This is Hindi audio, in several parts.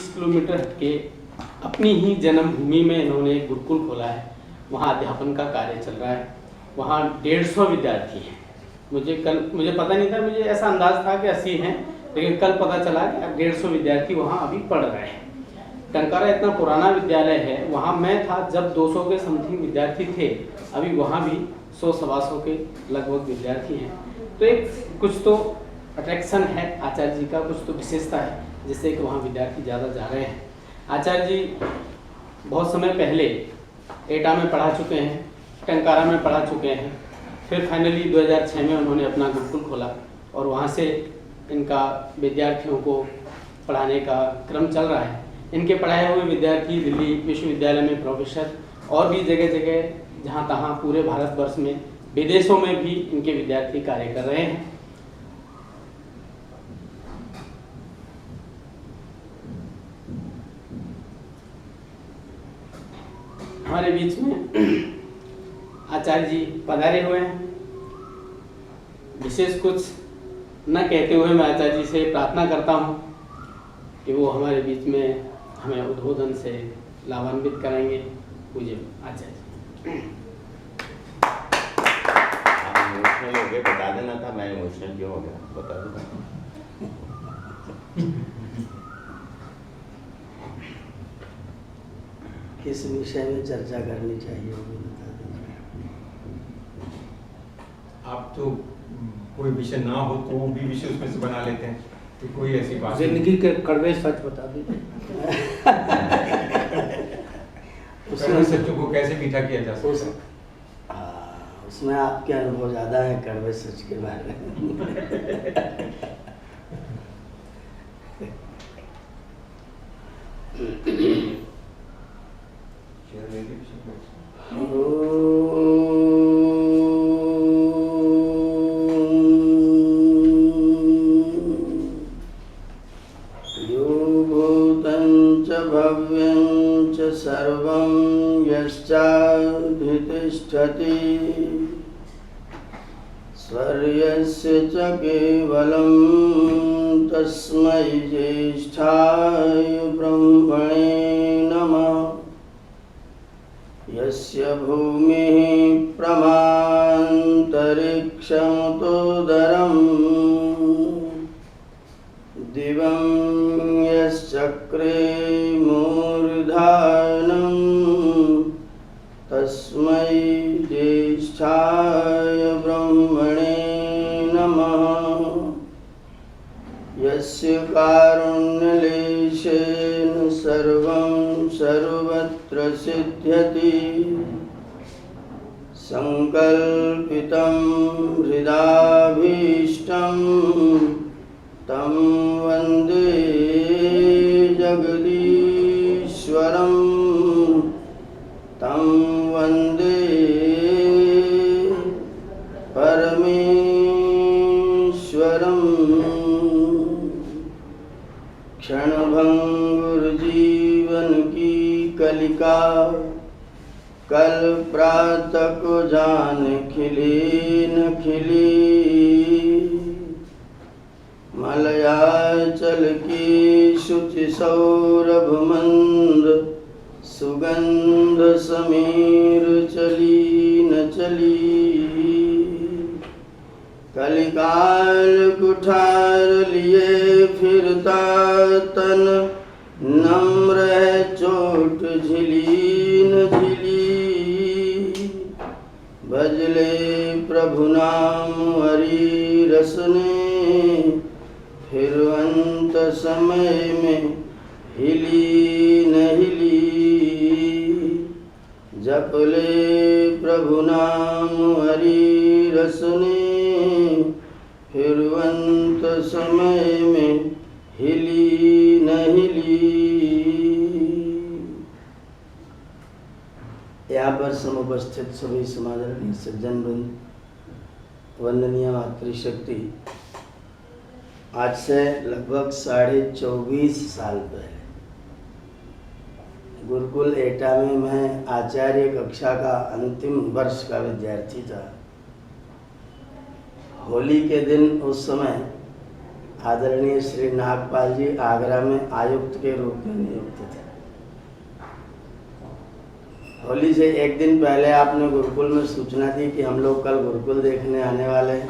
किलोमीटर के अपनी ही जन्मभूमि में इन्होंने एक गुरुकुल खोला है। वहाँ अध्यापन का कार्य चल रहा है। वहाँ 150 विद्यार्थी हैं। मुझे पता नहीं था, मुझे ऐसा अंदाज था कि 80 हैं, लेकिन कल पता चला कि 150 विद्यार्थी वहाँ अभी पढ़ रहे हैं। टंकारा इतना पुराना विद्यालय है, वहाँ मैं था जब 200 के समथिंग विद्यार्थी थे, अभी वहाँ भी 100-125 के लगभग विद्यार्थी हैं। तो एक कुछ तो अट्रैक्शन है आचार्य जी का, कुछ तो विशेषता है जिससे कि वहाँ विद्यार्थी ज़्यादा जा रहे हैं। आचार्य जी बहुत समय पहले एटा में पढ़ा चुके हैं, टंकारा में पढ़ा चुके हैं, फिर फाइनली 2006 में उन्होंने अपना गुरुकुल खोला और वहाँ से इनका विद्यार्थियों को पढ़ाने का क्रम चल रहा है। इनके पढ़ाए हुए विद्यार्थी दिल्ली विश्वविद्यालय में प्रोफेसर और भी जगह जगह जहाँ तहाँ पूरे भारतवर्ष में, विदेशों में भी इनके विद्यार्थी कार्य कर रहे हैं। हमारे बीच में आचार्य जी पधारे हुए हैं। विशेष कुछ न कहते हुए मैं आचार्य जी से प्रार्थना करता हूँ कि वो हमारे बीच में हमें उद्बोधन से लाभान्वित कराएंगे। पूज्य आचार्य जी। आप इमोशनल हो गए, बता देना था मैं इमोशनल क्यों हो गया, बता देना। किस विषय में चर्चा करनी चाहिए वो भी बता दीजिए। आप तो कोई विषय ना हो तो वो भी विषय उसमें से बना लेते हैं, तो कोई ऐसी बात जिंदगी के कड़वे सच बता दीजिए। कड़वे सच्चों को कैसे मीठा किया जा सकता है। उसमें आपके अनुभव ज़्यादा है कड़वे सच के बारे में। सर्वं यश्चाधितिष्ठति स्वर्यस्य च केवलं तस्मै ज्येष्ठाय ब्रह्मणे नमः। यस्य भूमिः प्रमान्तरिक्षमुतोदरम् दिवं यश्चक्रे मूर्धानं तस्मै ज्येष्ठाय ब्रह्मणे नमः। यस्य कारुण्यलेशेन सर्वं सर्वत्र सिद्ध्यति संकल्पितं हृदाभीष्टं तं वन्दे जगदीश्वरं, तं वन्दे परमेश्वरम्। क्षणभंगुर्जीवन की कलिका कल प्रातः को जान खिली न खिली। मलयाचल की शुचि सौरभ मंद सुगंध समीर चली न चली। कलिकाल कुठार लिए फिरता तन नम्र है चोट झिली न झिली। भजले प्रभु नाम हरि रस ने फिर अंत समय में हिली न हिली। जपले प्रभु नाम हरि रस ने फिर अंत समय में हिली न हिली। यहाँ पर समुपस्थित सभी समादरणीय सज्जन वृंद, वंदनीय मातृशक्ति, आज से लगभग 24.5 साल पहले गुरुकुल एटा में मैं आचार्य कक्षा का अंतिम वर्ष का विद्यार्थी था। होली के दिन उस समय आदरणीय श्री नागपाल जी आगरा में आयुक्त के रूप में नियुक्त थे। होली से एक दिन पहले आपने गुरुकुल में सूचना दी कि हम लोग कल गुरुकुल देखने आने वाले हैं।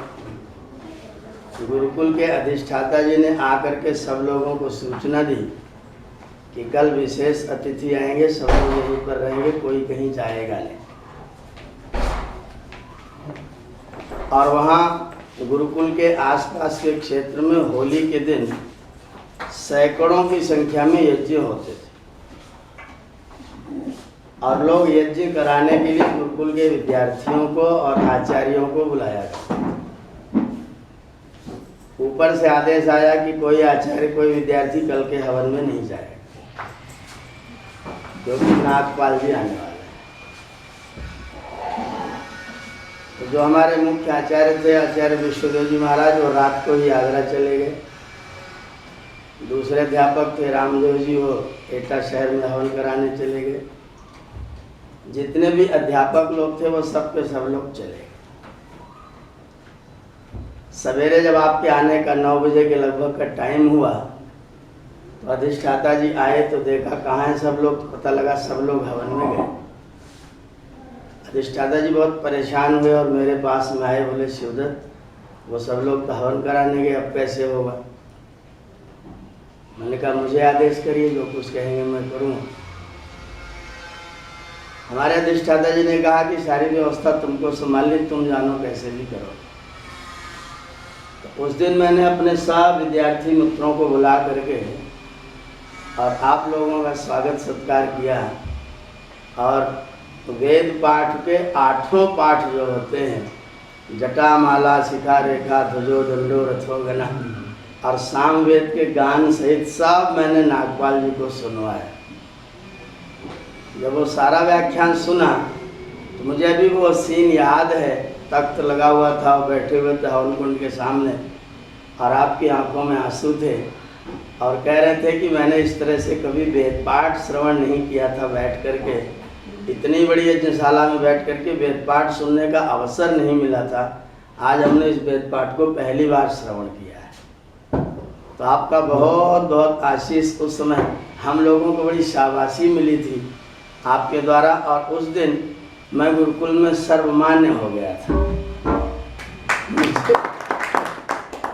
गुरुकुल के अधिष्ठाता जी ने आकर के सब लोगों को सूचना दी कि कल विशेष अतिथि आएंगे, सब लोग यहीं पर रहेंगे, कोई कहीं जाएगा नहीं। और वहाँ गुरुकुल के आसपास के क्षेत्र में होली के दिन सैकड़ों की संख्या में यज्ञ होते थे और लोग यज्ञ कराने के लिए गुरुकुल के विद्यार्थियों को और आचार्यों को बुलाया गया। ऊपर से आदेश आया कि कोई आचार्य कोई विद्यार्थी कल के हवन में नहीं जाएगा क्योंकि नागपाल जी आने वाले हैं। तो जो हमारे मुख्य आचार्य थे आचार्य विश्वदेव जी महाराज, वो रात को ही आगरा चले गए। दूसरे अध्यापक थे रामदेव जी, वो एटा शहर में हवन कराने चले गए। जितने भी अध्यापक लोग थे वो सब के सब लोग चले गए। सवेरे जब आपके आने का 9 बजे के लगभग का टाइम हुआ तो अधिष्ठाता जी आए तो देखा कहाँ है सब लोग, तो पता लगा सब लोग हवन में गए। अधिष्ठाता जी बहुत परेशान हुए और मेरे पास में आए, बोले शिवदत्त वो सब लोग तो हवन कराने गए, अब कैसे होगा? मैंने कहा मुझे आदेश करिए, जो कुछ कहेंगे मैं करूँगा। हमारे अधिष्ठाता जी ने कहा कि सारी व्यवस्था तुमको संभालनी, तुम जानो कैसे भी करो। तो उस दिन मैंने अपने सब विद्यार्थी मित्रों को बुला करके और आप लोगों का स्वागत सत्कार किया और वेद पाठ के 8 पाठ जो होते हैं, जटा माला शिखा रेखा ध्वजो दंडो रथो गना और सामवेद के गान सहित सब मैंने नागपाल जी को सुनवाया। जब वो सारा व्याख्यान सुना तो मुझे अभी वो सीन याद है। तख्त लगा हुआ था, वो बैठे हुए थे हवन कुंड के सामने और आपकी आंखों में आंसू थे और कह रहे थे कि मैंने इस तरह से कभी वेद पाठ श्रवण नहीं किया था। बैठ करके इतनी बड़ी यज्ञशाला में बैठ करके वेद पाठ सुनने का अवसर नहीं मिला था। आज हमने इस वेद पाठ को पहली बार श्रवण किया है। तो आपका बहुत बहुत आशीष, उस समय हम लोगों को बड़ी शाबाशी मिली थी आपके द्वारा और उस दिन मैं गुरुकुल में सर्वमान्य हो गया था।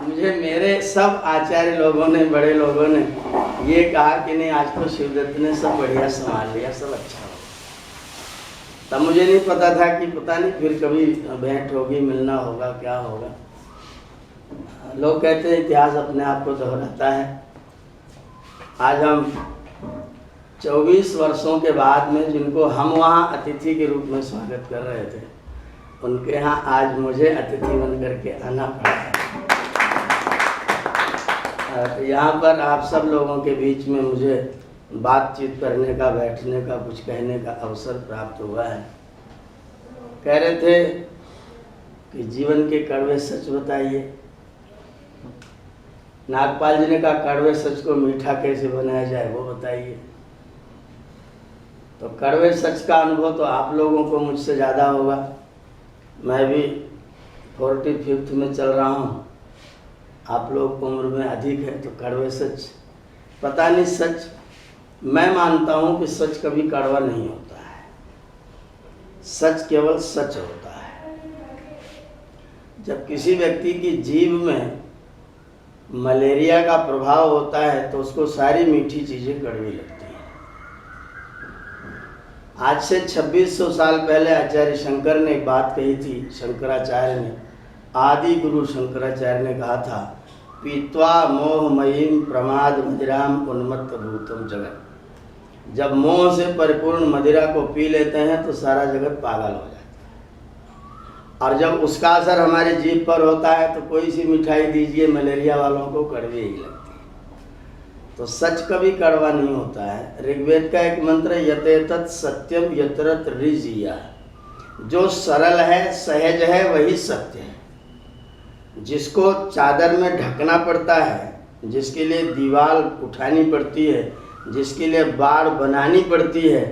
मुझे मेरे सब आचार्य लोगों ने, बड़े लोगों ने ये कहा कि नहीं आज तो शिवदत्त ने सब बढ़िया संभाल लिया, सब अच्छा हो। तब मुझे नहीं पता था कि पता नहीं फिर कभी भेंट होगी, मिलना होगा, क्या होगा। लोग कहते हैं इतिहास अपने आप को दोहराता है। आज हम 24 वर्षों के बाद में जिनको हम वहाँ अतिथि के रूप में स्वागत कर रहे थे, उनके यहाँ आज मुझे अतिथि बन करके आना पड़ा। यहाँ पर आप सब लोगों के बीच में मुझे बातचीत करने का, बैठने का, कुछ कहने का अवसर प्राप्त हुआ है। कह रहे थे कि जीवन के कड़वे सच बताइए। नागपाल जी ने कहा कड़वे सच को मीठा कैसे बनाया जाए वो बताइए। तो कड़वे सच का अनुभव तो आप लोगों को मुझसे ज़्यादा होगा। मैं भी 45th में चल रहा हूँ, आप लोग उम्र में अधिक है, तो कड़वे सच पता नहीं। सच मैं मानता हूँ कि सच कभी कड़वा नहीं होता है, सच केवल सच होता है। जब किसी व्यक्ति की जीभ में मलेरिया का प्रभाव होता है तो उसको सारी मीठी चीज़ें कड़वी लगती हैं। आज से 2600 साल पहले आचार्य शंकर ने एक बात कही थी। शंकराचार्य ने, आदि गुरु शंकराचार्य ने कहा था, पीत्वा मोहमयीम प्रमाद मदिराम उन्मत्त भूतम जगत। जब मोह से परिपूर्ण मदिरा को पी लेते हैं तो सारा जगत पागल हो जाता है। और जब उसका असर हमारी जीभ पर होता है तो कोई सी मिठाई दीजिए, मलेरिया वालों को कड़वी ही लगती है। तो सच कभी कड़वा नहीं होता है। ऋग्वेद का एक मंत्र, यतेतत् सत्यम यत्रत ऋजिया, जो सरल है, सहज है, वही सत्य है। जिसको चादर में ढकना पड़ता है, जिसके लिए दीवार उठानी पड़ती है, जिसके लिए बाड़ बनानी पड़ती है,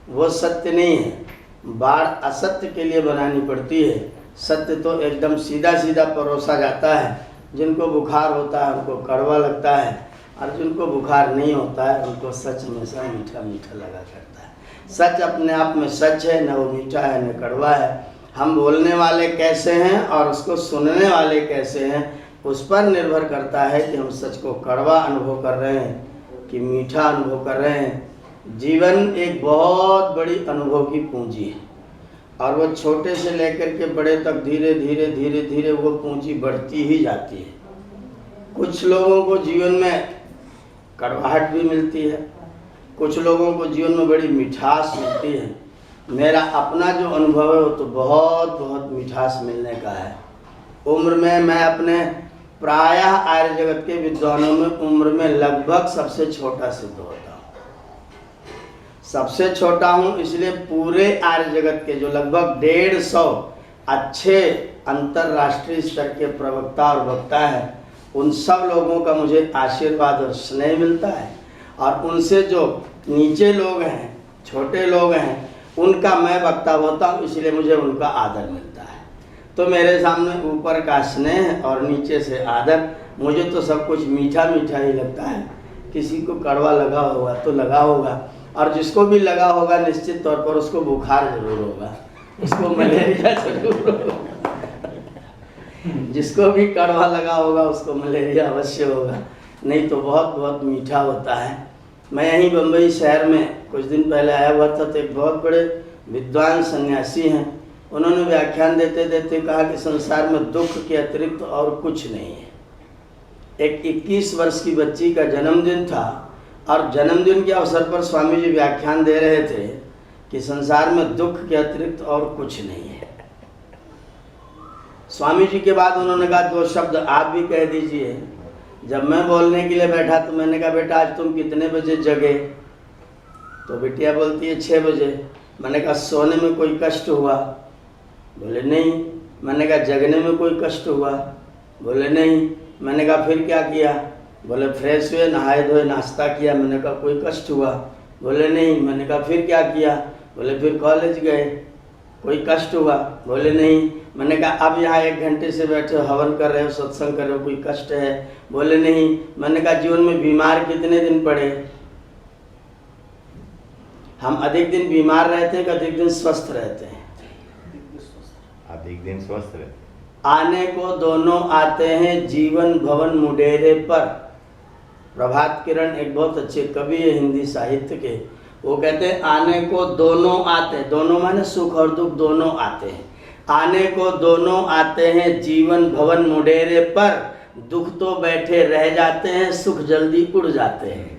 वो सत्य नहीं है। बाड़ असत्य के लिए बनानी पड़ती है। सत्य तो एकदम सीधा सीधा परोसा जाता है जिनको बुखार होता है उनको कड़वा लगता है, और जिनको बुखार नहीं होता है उनको सच हमेशा मीठा मीठा लगा करता है। सच अपने आप में सच है, न वो मीठा है न कड़वा है। हम बोलने वाले कैसे हैं और उसको सुनने वाले कैसे हैं, उस पर निर्भर करता है कि हम सच को कड़वा अनुभव कर रहे हैं कि मीठा अनुभव कर रहे हैं। जीवन एक बहुत बड़ी अनुभव की पूंजी है, और वो छोटे से लेकर के बड़े तक धीरे धीरे धीरे धीरे वो पूंजी बढ़ती ही जाती है। कुछ लोगों को जीवन में कड़वाहट भी मिलती है, कुछ लोगों को जीवन में बड़ी मिठास मिलती है। मेरा अपना जो अनुभव है वो तो बहुत बहुत मिठास मिलने का है। उम्र में मैं अपने प्रायः आर्य जगत के विद्वानों में उम्र में लगभग सबसे छोटा सिद्ध होता हूँ। सबसे छोटा हूँ इसलिए पूरे आर्य जगत के जो लगभग 150 अच्छे अंतर्राष्ट्रीय स्तर के प्रवक्ता और वक्ता हैं, उन सब लोगों का मुझे आशीर्वाद और स्नेह मिलता है, और उनसे जो नीचे लोग हैं, छोटे लोग हैं, उनका मैं वक्ता होता हूँ, इसलिए मुझे उनका आदर मिलता है। तो मेरे सामने ऊपर का स्नेह और नीचे से आदर, मुझे तो सब कुछ मीठा मीठा ही लगता है। किसी को कड़वा लगा होगा तो लगा होगा, और जिसको भी लगा होगा निश्चित तौर पर उसको बुखार जरूर होगा, उसको मलेरिया जरूर होगा। जिसको भी कड़वा लगा होगा उसको मलेरिया अवश्य होगा, नहीं तो बहुत बहुत मीठा होता है। मैं यहीं बम्बई शहर में कुछ दिन पहले आया हुआ था, तो एक बहुत बड़े विद्वान सन्यासी हैं, उन्होंने व्याख्यान देते देते कहा कि संसार में दुख के अतिरिक्त और कुछ नहीं है। एक 21 वर्ष की बच्ची का जन्मदिन था, और जन्मदिन के अवसर पर स्वामी जी व्याख्यान दे रहे थे कि संसार में दुख के अतिरिक्त और कुछ नहीं है। स्वामी जी के बाद उन्होंने कहा 2 शब्द आप भी कह दीजिए। जब मैं बोलने के लिए बैठा तो मैंने कहा बेटा आज तुम कितने बजे जगे? तो बिटिया बोलती है 6 बजे। मैंने कहा सोने में कोई कष्ट हुआ? बोले नहीं। मैंने कहा जगने में कोई कष्ट हुआ? बोले नहीं। मैंने कहा फिर क्या किया? बोले फ्रेश हुए, नहाए धोए, नाश्ता किया। मैंने कहा कोई कष्ट हुआ? बोले नहीं। मैंने कहा फिर क्या किया? बोले फिर कॉलेज गए। कोई कष्ट हुआ? बोले नहीं। मैंने कहा अब यहाँ 1 घंटे से बैठे हो, हवन कर रहे हो, सत्संग कर रहे हो, कोई कष्ट है? बोले नहीं। मैंने कहा जीवन में बीमार कितने दिन पड़े? हम अधिक दिन बीमार रहते हैं कि अधिक दिन स्वस्थ रहते हैं? अधिक दिन स्वस्थ रहते। आने को दोनों आते हैं जीवन भवन मुडेरे पर। प्रभात किरण एक बहुत अच्छे कवि है हिंदी साहित्य के, वो कहते हैं आने को दोनों आते हैं। दोनों माने सुख और दुख दोनों आते हैं। आने को दोनों आते हैं जीवन भवन मुडेरे पर, दुख तो बैठे रह जाते हैं, सुख जल्दी उड़ जाते हैं।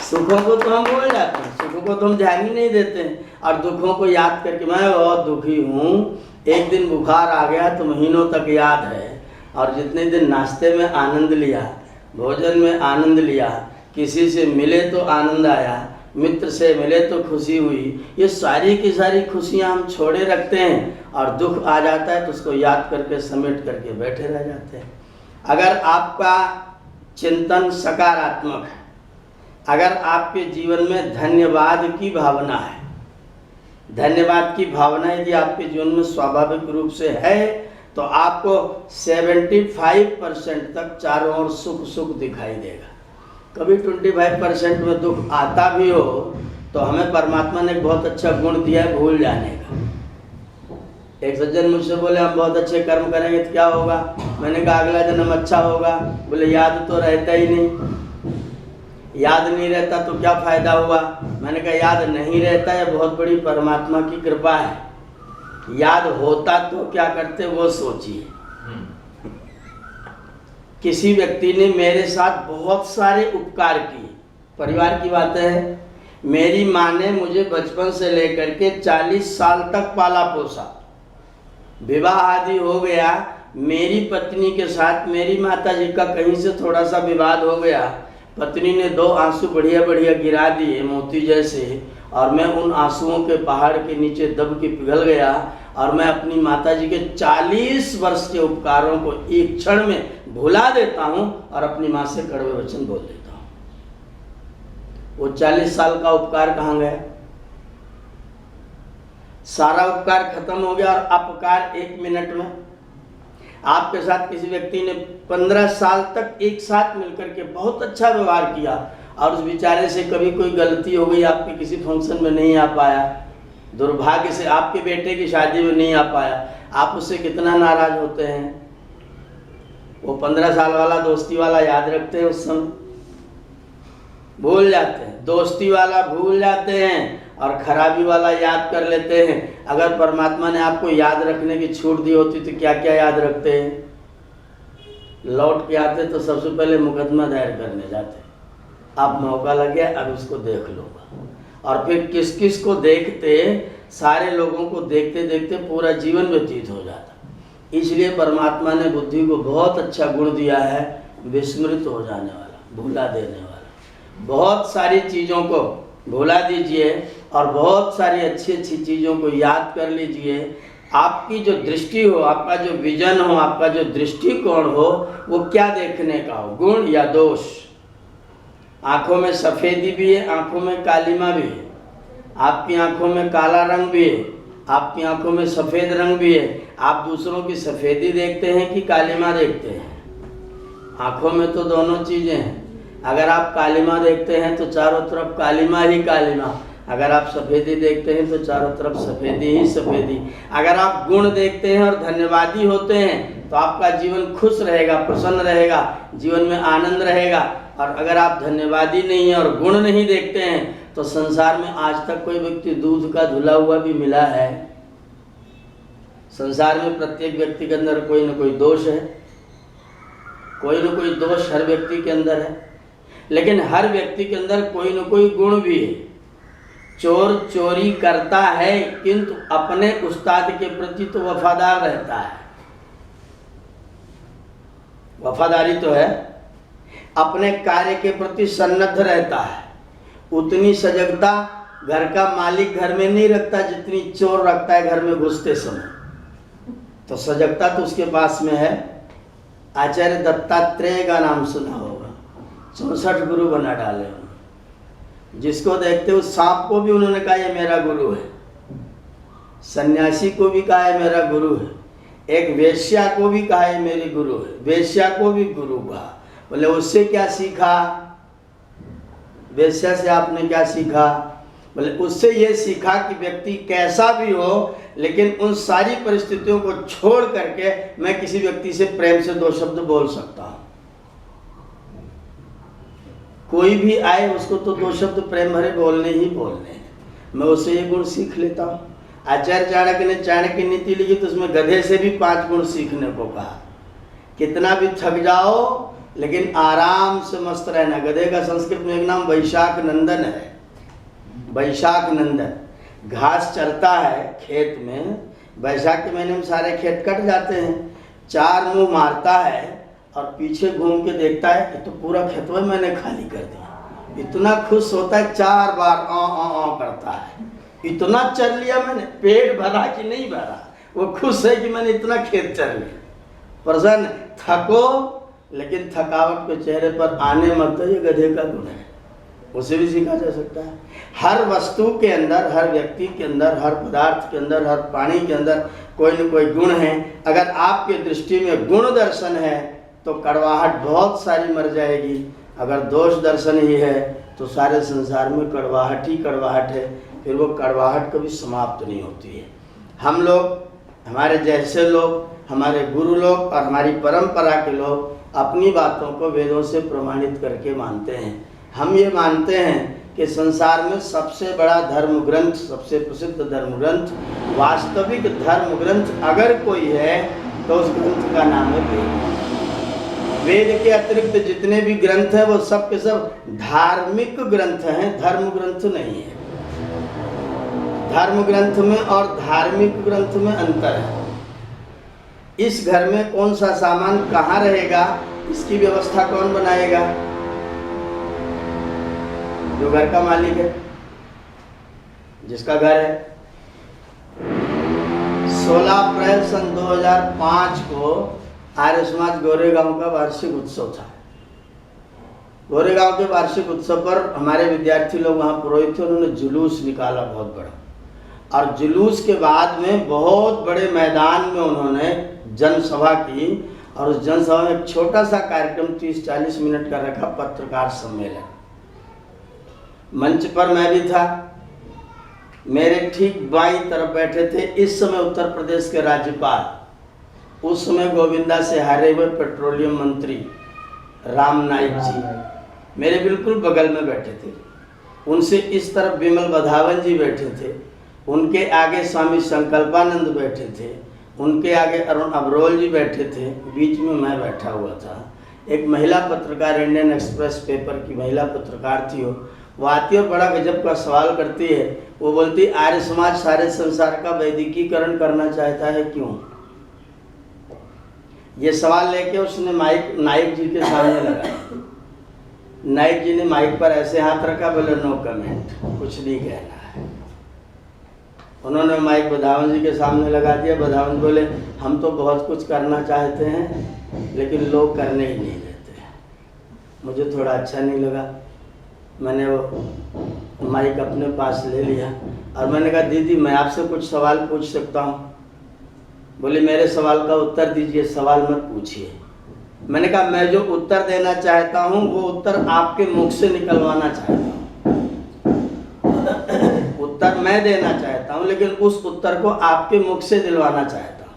सुखों को तो हम भूल जाते हैं, सुखों को तो हम ध्यान ही नहीं देते हैं, और दुखों को याद करके मैं बहुत दुखी हूँ, एक दिन बुखार आ गया तो महीनों तक याद है। और जितने दिन नाश्ते में आनंद लिया, भोजन में आनंद लिया, किसी से मिले तो आनंद आया, मित्र से मिले तो खुशी हुई, ये सारी की सारी खुशियाँ हम छोड़े रखते हैं, और दुख आ जाता है तो उसको याद करके समेट करके बैठे रह जाते हैं। अगर आपका चिंतन सकारात्मक है, अगर आपके जीवन में धन्यवाद की भावना है, धन्यवाद की भावना यदि आपके जीवन में स्वाभाविक रूप से है, तो आपको 75% तक चारों ओर सुख सुख दिखाई देगा। कभी 25% में दुख आता भी हो तो हमें परमात्मा ने एक बहुत अच्छा गुण दिया है भूल जाने का। एक सज्जन मुझसे बोले हम बहुत अच्छे कर्म करेंगे तो क्या होगा? मैंने कहा अगला जन्म अच्छा होगा। बोले याद तो रहता ही नहीं। याद नहीं रहता तो क्या फायदा हुआ? मैंने कहा याद नहीं रहता है बहुत बड़ी परमात्मा की कृपा है। याद होता तो क्या करते वो सोचिए। किसी व्यक्ति ने मेरे साथ बहुत सारे उपकार किए, परिवार की बात है। मेरी माँ ने मुझे बचपन से लेकर के 40 साल तक पाला पोसा। विवाह आदि हो गया, मेरी पत्नी के साथ मेरी माता जी का कहीं से थोड़ा सा विवाद हो गया, पत्नी ने 2 आंसू बढ़िया बढ़िया गिरा दिए मोती जैसे, और मैं उन आंसुओं के पहाड़ के नीचे दब के पिघल गया, और मैं अपनी माताजी के 40 वर्ष के उपकारों को एक क्षण में भुला देता हूं और अपनी माँ से कड़वे वचन बोल देता हूं। वो 40 साल का उपकार कहाँ गया? सारा उपकार खत्म हो गया और अपकार 1 मिनट में। आपके साथ किसी व्यक्ति ने 15 साल तक एक साथ मिलकर के बहुत अच्छा व्यवहार किया और उस बेचारे से कभी कोई गलती हो गई, आपके किसी फंक्शन में नहीं आ पाया, दुर्भाग्य से आपके बेटे की शादी में नहीं आ पाया, आप उससे कितना नाराज होते हैं। वो 15 साल वाला दोस्ती वाला याद रखते हैं, उस समय भूल जाते हैं, दोस्ती वाला भूल जाते हैं और खराबी वाला याद कर लेते हैं। अगर परमात्मा ने आपको याद रखने की छूट दी होती तो क्या क्या याद रखते हैं? लौट के आते तो सबसे पहले मुकदमा दायर करने जाते, अब मौका लग गया, अब इसको देख लूँगा। और फिर किस किस को देखते, सारे लोगों को देखते देखते पूरा जीवन व्यतीत हो जाता। इसलिए परमात्मा ने बुद्धि को बहुत अच्छा गुण दिया है, विस्मृत हो जाने वाला, भूला देने वाला। बहुत सारी चीज़ों को भुला दीजिए और बहुत सारी अच्छी अच्छी चीज़ों को याद कर लीजिए। आपकी जो दृष्टि हो, आपका जो विजन हो, आपका जो दृष्टिकोण हो, वो क्या देखने का हो, गुण या दोष। आँखों में सफ़ेदी भी है, आँखों में कालीमा भी है। आपकी आँखों में काला रंग भी है, आपकी आँखों में सफ़ेद रंग भी है। आप दूसरों की सफ़ेदी देखते हैं कि कालीमा देखते हैं? आँखों में तो दोनों चीज़ें हैं। अगर आप कालीमा देखते हैं तो चारों तरफ कालीमा ही कालीमा, अगर आप सफ़ेदी देखते हैं तो चारों तरफ सफ़ेदी ही सफ़ेदी। अगर आप गुण देखते हैं और धन्यवादी होते हैं तो आपका जीवन खुश रहेगा, प्रसन्न रहेगा, जीवन में आनंद रहेगा। और अगर आप धन्यवादी नहीं हैं और गुण नहीं देखते हैं तो संसार में आज तक कोई व्यक्ति दूध का धुला हुआ भी मिला है? संसार में प्रत्येक व्यक्ति के अंदर कोई न कोई दोष है, कोई न कोई दोष हर व्यक्ति के अंदर है, लेकिन हर व्यक्ति के अंदर कोई न कोई गुण भी है। चोर चोरी करता है किंतु अपने उस्ताद के प्रति तो वफादार रहता है, वफादारी तो है, अपने कार्य के प्रति सन्नद्ध रहता है। उतनी सजगता घर का मालिक घर में नहीं रखता जितनी चोर रखता है घर में घुसते समय। तो सजगता तो उसके पास में है। आचार्य दत्तात्रेय का नाम सुना होगा, 64 गुरु बना डाले उन्होंने। जिसको देखते उस सांप को भी उन्होंने कहा ये मेरा गुरु है, सन्यासी को भी कहा है मेरा गुरु है, एक वेश्या को भी कहा है मेरी गुरु है, वेश्या को भी गुरु कहा। बोले उससे क्या सीखा? वेश्या से आपने क्या सीखा? बोले उससे ये सीखा कि व्यक्ति कैसा भी हो लेकिन उन सारी परिस्थितियों को छोड़ करके मैं किसी व्यक्ति से प्रेम से 2 शब्द बोल सकता हूँ। कोई भी आए उसको तो 2 शब्द प्रेम भरे बोलने ही बोलने हैं। मैं उससे ये गुण सीख लेता हूँ। आचार्य चाणक्य ने चाणक्य नीति लिखी तो उसमें गधे से भी 5 गुण सीखने को कहा। कितना भी थक जाओ लेकिन आराम से मस्त रहना। गधे का संस्कृत में एक नाम वैशाख नंदन है। वैशाख नंदन घास चरता है खेत में, वैशाख के महीने में सारे खेत कट जाते हैं, 4 मुंह मारता है और पीछे घूम के देखता है कि तो पूरा खेतवा मैंने खाली कर दिया। इतना खुश होता है, 4 बार आ करता है, इतना चर लिया मैंने। पेट भरा कि नहीं भरा, वो खुश है कि मैंने इतना खेत चर लिया। प्रसन्न, थको लेकिन थकावट के चेहरे पर आने मत दो, ये गधे का गुण है, उसे भी सीखा जा सकता है। हर वस्तु के अंदर, हर व्यक्ति के अंदर, हर पदार्थ के अंदर, हर प्राणी के अंदर कोई न कोई गुण है। अगर आपके दृष्टि में गुण दर्शन है तो कड़वाहट बहुत सारी मर जाएगी। अगर दोष दर्शन ही है तो सारे संसार में कड़वाहट ही कड़वाहट है, फिर वो कड़वाहट कभी समाप्त नहीं होती है। हम लोग, हमारे जैसे लोग, हमारे गुरु लोग और हमारी परंपरा के लोग अपनी बातों को वेदों से प्रमाणित करके मानते हैं। हम ये मानते हैं कि संसार में सबसे बड़ा धर्म ग्रंथ, सबसे प्रसिद्ध धर्म ग्रंथ, वास्तविक धर्म ग्रंथ अगर कोई है तो उस ग्रंथ का नाम है वेद। वेद के अतिरिक्त जितने भी ग्रंथ हैं वो सब के सब धार्मिक ग्रंथ हैं, धर्म ग्रंथ नहीं है। धर्म ग्रंथ में और धार्मिक ग्रंथ में अंतर है। इस घर में कौन सा सामान कहाँ रहेगा, इसकी व्यवस्था कौन बनाएगा? जो घर का मालिक है, जिसका घर है। 16 अप्रैल सन 2005 को आर्य समाज गोरेगांव का वार्षिक उत्सव था। गोरेगांव के वार्षिक उत्सव पर हमारे विद्यार्थी लोग वहाँ पुरोहित थे, उन्होंने जुलूस निकाला बहुत बड़ा, और जुलूस के बाद में बहुत बड़े मैदान में उन्होंने जनसभा की, और उस जनसभा में एक छोटा सा कार्यक्रम 30-40 मिनट का रखा, पत्रकार सम्मेलन। मंच पर मैं भी था, मेरे ठीक बाईं तरफ बैठे थे इस समय उत्तर प्रदेश के राज्यपाल, उस समय गोविंदा से हारे हुए पेट्रोलियम मंत्री राम नाईक जी मेरे बिल्कुल बगल में बैठे थे। उनसे इस तरफ विमल बधावन जी बैठे थे, उनके आगे स्वामी संकल्पानंद बैठे थे, उनके आगे अरुण अबरोल जी बैठे थे, बीच में मैं बैठा हुआ था। एक महिला पत्रकार, इंडियन एक्सप्रेस पेपर की महिला पत्रकार थी, वो आती और बड़ा गजब का सवाल करती है। वो बोलती, आर्य समाज सारे संसार का वैदिकीकरण करना चाहता है, क्यों? ये सवाल लेके उसने माइक नाइक जी के सामने लगाया। नाइक जी ने माइक पर ऐसे हाथ रखा, बोले नो कमेंट, कुछ नहीं कहना है। उन्होंने माइक बधावन जी के सामने लगा दिया। बधावन बोले, हम तो बहुत कुछ करना चाहते हैं लेकिन लोग करने ही नहीं देते। मुझे थोड़ा अच्छा नहीं लगा, मैंने वो माइक अपने पास ले लिया और मैंने कहा, दीदी मैं आपसे कुछ सवाल पूछ सकता हूँ? बोले, मेरे सवाल का उत्तर दीजिए, सवाल मत पूछिए। मैंने कहा, मैं जो उत्तर देना चाहता हूँ वो उत्तर आपके मुख से निकलवाना चाहता हूँ। उत्तर मैं देना चाहता हूँ लेकिन उस उत्तर को आपके मुख से दिलवाना चाहता हूँ।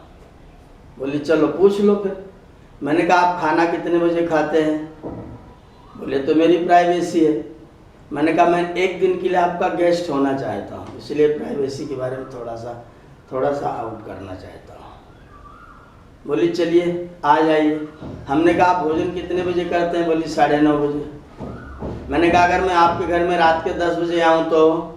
बोली, चलो पूछ लो फिर। मैंने कहा, आप खाना कितने बजे खाते हैं? बोले, तो मेरी प्राइवेसी है। मैंने कहा, मैं एक दिन के लिए आपका गेस्ट होना चाहता हूँ, इसलिए प्राइवेसी के बारे में थोड़ा सा आउट करना चाहता हूँ। बोली, चलिए आ जाइए। हमने कहा, आप भोजन कितने बजे करते हैं? बोली, 9:30 बजे। मैंने कहा, अगर मैं आपके घर में रात के 10 बजे आऊँ तो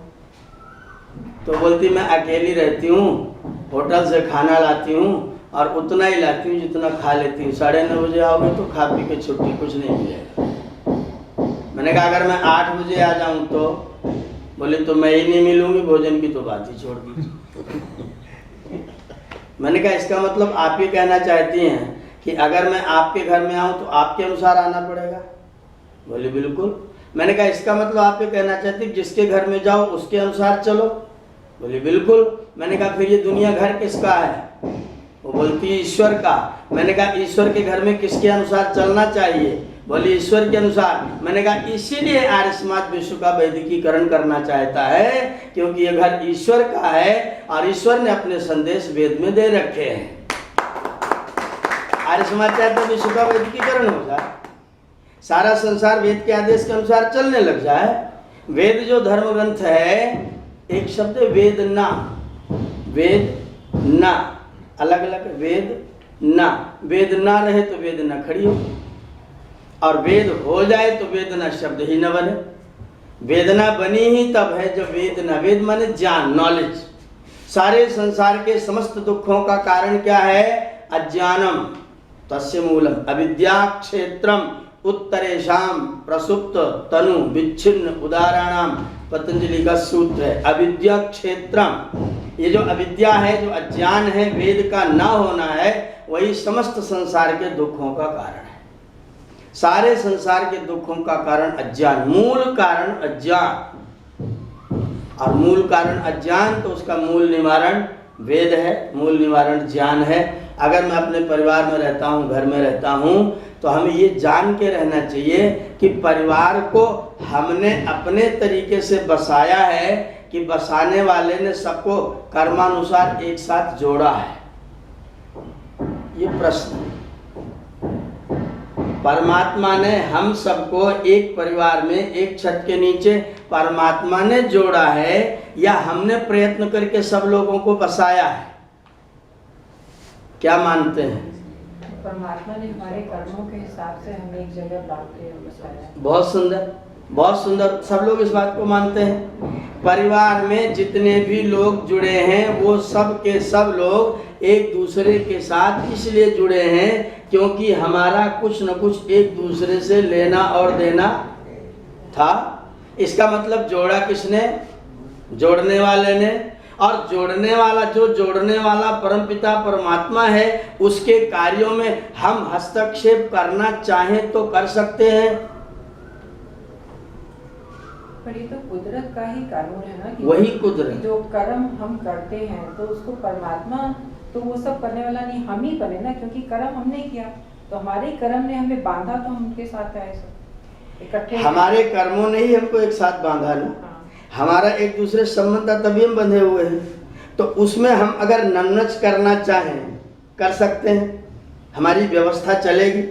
बोलती, मैं अकेली रहती हूँ, होटल से खाना लाती हूँ और उतना ही लाती हूँ जितना खा लेती हूँ। 9:30 बजे आओगे तो खा पी के छुट्टी, कुछ नहीं मिलेगा। मैंने कहा, अगर मैं 8 बजे आ जाऊँ तो? बोले, तो मैं ही नहीं मिलूंगी, भोजन की तो बात ही छोड़ दीजिए। मैंने कहा, इसका मतलब आप ये कहना चाहती हैं कि अगर मैं आपके घर में आऊँ तो आपके अनुसार आना पड़ेगा? बोले, बिल्कुल। मैंने कहा, इसका मतलब आप ये कहना चाहती जिसके घर में जाओ उसके अनुसार चलो? बोले, बिल्कुल। मैंने कहा, फिर ये दुनिया घर किसका है? वो बोलती, ईश्वर का। मैंने कहा, ईश्वर के घर में किसके अनुसार चलना चाहिए? बोले, ईश्वर के अनुसार। मैंने कहा, इसीलिए आर्य समाज विश्व का वैदिकीकरण करना चाहता है, क्योंकि ये घर ईश्वर का है और ईश्वर ने अपने संदेश वेद में दे रखे हैं। आर्य समाज चाहता है विश्व का वैदिकीकरण हो जाए, सारा संसार वेद के आदेश के अनुसार चलने लग जाए। वेद जो धर्म ग्रंथ है, एक शब्द है वेदना, वेदना अलग अलग, वेदना, वेद ना रहे तो वेदना खड़ी हो, और वेद हो जाए तो वेदना शब्द ही न बने। वेदना बनी ही तब है जब वेदना, वेद माने ज्ञान, नॉलेज। सारे संसार के समस्त दुखों का कारण क्या है? अज्ञानम तस्य मूलम अविद्या क्षेत्रम उत्तरेशाम प्रसुप्त तनु विच्छिन्न उदाहरणाम, पतंजलि का सूत्र है। अविद्या क्षेत्रम, ये जो अविद्या है, जो अज्ञान है, वेद का न होना है, वही समस्त संसार के दुखों का कारण है। सारे संसार के दुखों का कारण अज्ञान, मूल कारण अज्ञान। और मूल कारण अज्ञान, तो उसका मूल निवारण वेद है, मूल निवारण ज्ञान है। अगर मैं अपने परिवार में रहता हूँ, घर में रहता हूँ, तो हमें ये जान के रहना चाहिए कि परिवार को हमने अपने तरीके से बसाया है कि बसाने वाले ने सबको कर्मानुसार एक साथ जोड़ा है। ये प्रश्न है। परमात्मा ने हम सबको एक परिवार में, एक छत के नीचे परमात्मा ने जोड़ा है, या हमने प्रयत्न करके सब लोगों को बसाया है? क्या मानते हैं? परमात्मा ने हमारे कर्मों के हिसाब से हमें एक जगह बांट के बसाया। बहुत सुंदर, बहुत सुंदर। सब लोग इस बात को मानते हैं। परिवार में जितने भी लोग जुड़े हैं, वो सब के सब लोग एक दूसरे के साथ इसलिए जुड़े हैं क्योंकि हमारा कुछ न कुछ एक दूसरे से लेना और देना था। इसका मतलब जोड़ा किसने? जोड़ने वाले ने। और जोड़ने वाला, जो जोड़ने वाला परमपिता परमात्मा है, उसके कार्यों में हम हस्तक्षेप करना चाहें तो कर सकते हैं। पर ये तो कुदरत का ही कानून है ना, कि वही कुदरत, जो कर्म हम करते हैं तो उसको परमात्मा तो वो सब करने वाला नहीं हम ही बने ना, क्योंकि कर्म हमने किया, तो हमारे ही कर्म ने हमें बांधा, तो हम उनके साथ आए सब इकट्ठे। हमारे कर्मों ने ही हमको एक साथ बांधा ना, हाँ। हमारा एक दूसरे से संबंध था तभी हम बंधे हुए हैं। तो उसमें हम अगर नन्नच करना चाहें कर सकते हैं, हमारी व्यवस्था चलेगी।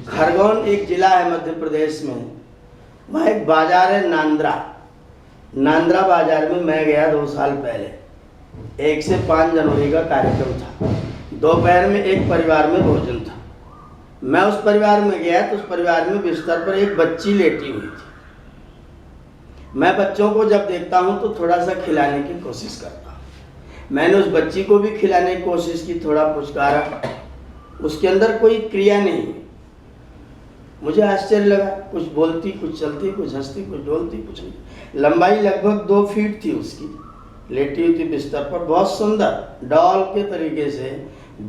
खरगोन एक जिला है मध्य प्रदेश में, वहाँ एक बाजार है नांद्रा बाजार में मैं गया 2 साल पहले। 1 से 5 जनवरी का कार्यक्रम था। दोपहर में एक परिवार में भोजन था। मैं उस परिवार में गया तो उस परिवार में बिस्तर पर एक बच्ची लेटी हुई थी। मैं बच्चों को जब देखता हूँ तो थोड़ा सा खिलाने की कोशिश करता हूँ। मैंने उस बच्ची को भी खिलाने की कोशिश की, थोड़ा पुचकारा, उसके अंदर कोई क्रिया नहीं। मुझे आश्चर्य लगा, कुछ बोलती, कुछ चलती, कुछ हंसती, कुछ डोलती, कुछ नहीं। लंबाई लगभग 2 फीट थी उसकी, लेटी हुई थी बिस्तर पर, बहुत सुंदर डॉल के तरीके से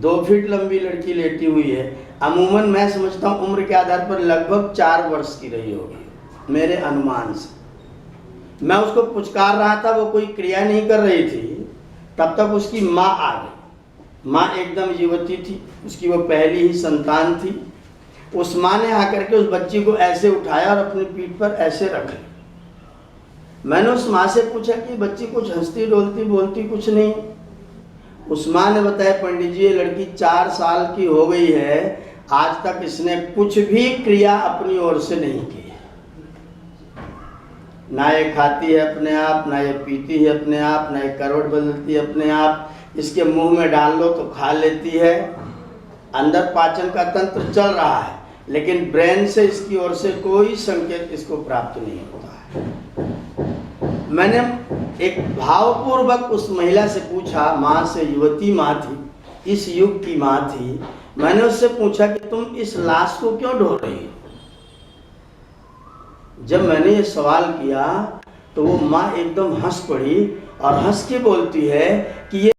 2 फीट लंबी लड़की लेटी हुई है। अमूमन मैं समझता हूँ उम्र के आधार पर लगभग 4 वर्ष की रही होगी मेरे अनुमान से। मैं उसको पुचकार रहा था, वो कोई क्रिया नहीं कर रही थी। तब तक उसकी माँ आ गई। माँ एकदम युवती थी, उसकी वो पहली ही संतान थी। उस माँ ने आकर के उस बच्ची को ऐसे उठाया और अपनी पीठ पर ऐसे रख लिया। मैंने उस माँ से पूछा कि बच्ची कुछ हंसती डोलती बोलती कुछ नहीं। उस माँ ने बताया, पंडित जी ये लड़की 4 साल की हो गई है, आज तक इसने कुछ भी क्रिया अपनी ओर से नहीं की है। ना ये खाती है अपने आप, ना ये पीती है अपने आप, ना ये करवट बदलती है अपने आप। इसके मुंह में डाल लो तो खा लेती है। अंदर पाचन का तंत्र चल रहा है, लेकिन ब्रेन से इसकी ओर से कोई संकेत इसको प्राप्त नहीं होता है। मैंने एक भावपूर्वक उस महिला से पूछा, माँ से, युवती माँ थी, इस युग की माँ थी। मैंने उससे पूछा कि तुम इस लाश को क्यों ढो रही हो? जब मैंने ये सवाल किया तो वो माँ एकदम हंस पड़ी और हंस के बोलती है कि ये